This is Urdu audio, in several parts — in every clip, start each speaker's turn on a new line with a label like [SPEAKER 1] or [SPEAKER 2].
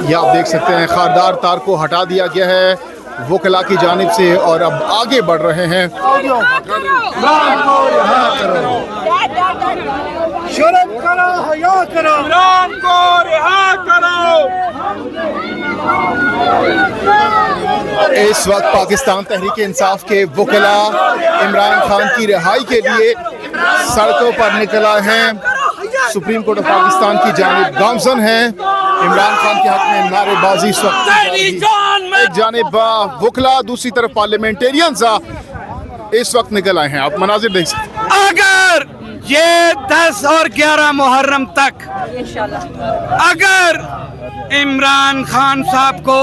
[SPEAKER 1] یہ آپ دیکھ سکتے ہیں خاردار تار کو ہٹا دیا گیا ہے وکلا کی جانب سے اور اب آگے بڑھ رہے ہیں۔ اس وقت پاکستان تحریک انصاف کے وکلا عمران خان کی رہائی کے لیے سڑکوں پر نکلا ہیں۔ سپریم کورٹ آف پاکستان کی جانب گامزن ہے۔ عمران خان کے حق میں نعرے بازی اس وقت ایک جانب وکلا، دوسری طرف پارلیمنٹیرینز اس وقت نکل آئے ہیں۔ آپ مناظر دیکھ سکتے ہیں۔
[SPEAKER 2] اگر یہ 10 اور 11 محرم تک اگر عمران خان صاحب کو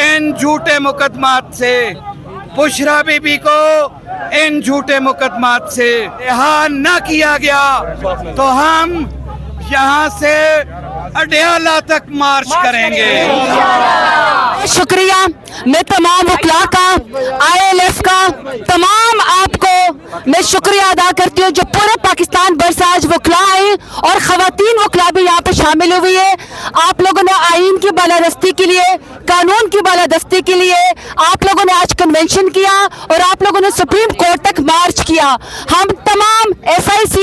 [SPEAKER 2] ان جھوٹے مقدمات سے، بشرا بی بی کو ان جھوٹے مقدمات سے رہا نہ کیا گیا تو ہم یہاں سے اڈیالہ تک مارچ کریں گے۔
[SPEAKER 3] شکریہ میں تمام وکلاء کا، ILF کا، تمام آپ کو میں شکریہ ادا کرتی ہوں جو پورے پاکستان بھر سے آج وکلاء آئے اور خواتین وکلاء بھی یہاں پہ شامل ہوئی ہے۔ آپ لوگوں نے آئین کی بالادستی کے لیے، قانون کی بالادستی کے لیے آپ لوگوں نے آج کنونشن کیا اور آپ لوگوں نے سپریم کورٹ تک مارچ کیا۔ ہم تمام SIC،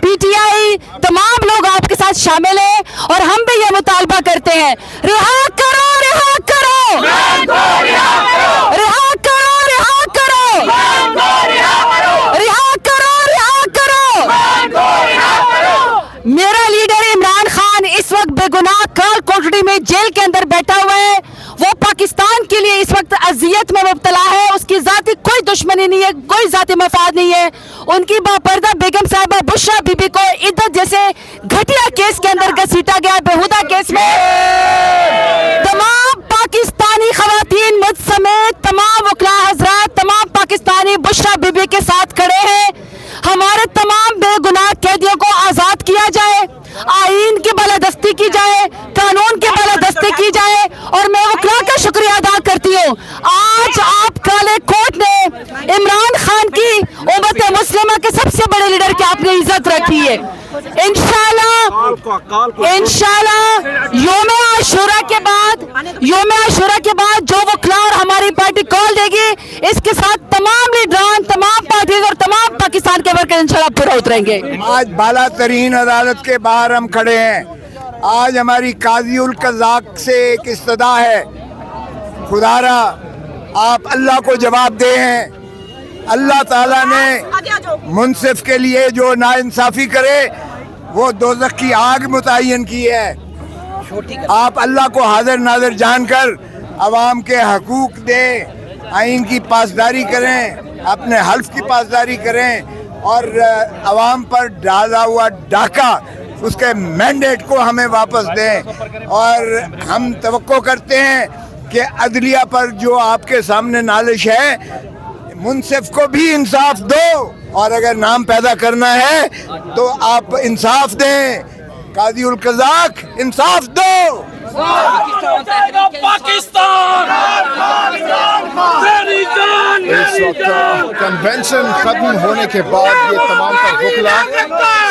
[SPEAKER 3] PTI تمام لوگ آپ کے ساتھ شامل ہیں اور ہم بھی یہ مطالبہ کرتے ہیں، رہا کرو، رہا کرو، رہا کرو، رہا کرو، رہا کرو، رہا کرو۔ میرا لیڈر عمران خان اس وقت بے گناہ کال کوٹڑی میں جیل کے اندر بیٹھا ہوا ہے۔ وہ پاکستان کے لیے اس وقت اذیت میں مبتلا ہے۔ اس کی ذاتی کوئی دشمنی نہیں ہے، کوئی ذاتی مفاد نہیں ہے۔ ان کی باپردہ بیگم صاحبہ بشرا بی بی کو عدت جیسے گھٹیا کیس کے اندر گھسیٹا گیا، بےہودہ کیس میں۔ تمام پاکستانی خواتین مجھ سمیت تمام وکلاء حضرات، تمام پاکستانی بشرا بی بی کے ساتھ کھڑے ہیں۔ ہمارے تمام بے گناہ قیدیوں کو آزاد کیا جائے، آئین کی بالادستی کی جائے، قانون کی بالادستی کی جائے اور میں وکلاء کا شکریہ ادا کرتی ہوں۔ آج آپ کالے کوٹ نے عمران خان کی امت مسلمہ کے سب سے بڑے لیڈر کی آپ نے عزت رکھی ہے۔ انشاءاللہ یوم عاشورہ کے بعد جو وکلاء اور ہماری پارٹی کال دے گی، اس کے ساتھ تمام لیڈران، تمام پارٹیز اور تمام پاکستان کے ورکر انشاءاللہ پورا اتریں گے۔
[SPEAKER 4] آج بالا ترین عدالت کے باہر ہم کھڑے ہیں۔ آج ہماری قاضی القضاء سے ایک استدعا ہے، خدا را آپ اللہ کو جواب دے ہیں۔ اللہ تعالیٰ نے منصف کے لیے جو ناانصافی کرے وہ دوزخ کی آگ متعین کی ہے۔ آپ اللہ کو حاضر ناظر جان کر عوام کے حقوق دیں، آئین کی پاسداری کریں، اپنے حلف کی پاسداری کریں اور عوام پر ڈالا ہوا ڈاکہ اس کے مینڈیٹ کو ہمیں واپس دیں۔ اور ہم توقع کرتے ہیں کہ عدلیہ پر جو آپ کے سامنے نالش ہے، منصف کو بھی انصاف دو اور اگر نام پیدا کرنا ہے تو آپ انصاف دیں۔ قاضی القضاء انصاف دو۔
[SPEAKER 1] اس وقت کنونشن ختم ہونے کے بعد یہ تمام تر وکلاء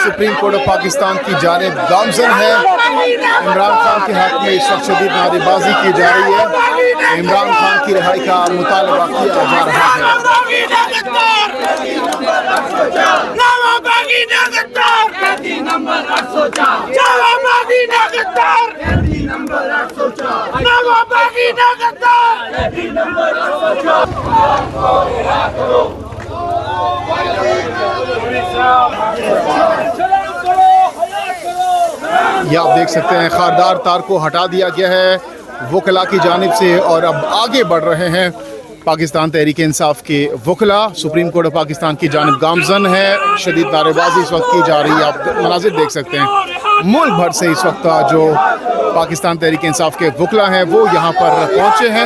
[SPEAKER 1] سپریم کورٹ آف پاکستان کی جانب گامزن ہے۔ عمران خان کے حق میں اس وقت شدید نعرے بازی کی جا رہی ہے۔ عمران خان کی رہائی کا مطالبہ کیا جا رہا ہے۔ یہ آپ دیکھ سکتے ہیں خاردار تار کو ہٹا دیا گیا ہے وکلا کی جانب سے اور اب آگے بڑھ رہے ہیں پاکستان تحریک انصاف کے وکلا۔ سپریم کورٹ آف پاکستان کی جانب گامزن ہے، شدید نعرے بازی اس وقت کی جا رہی ہے۔ آپ مناظر دیکھ سکتے ہیں، ملک بھر سے اس وقت جو پاکستان تحریک انصاف کے وکلا ہیں وہ یہاں پر پہنچے ہیں۔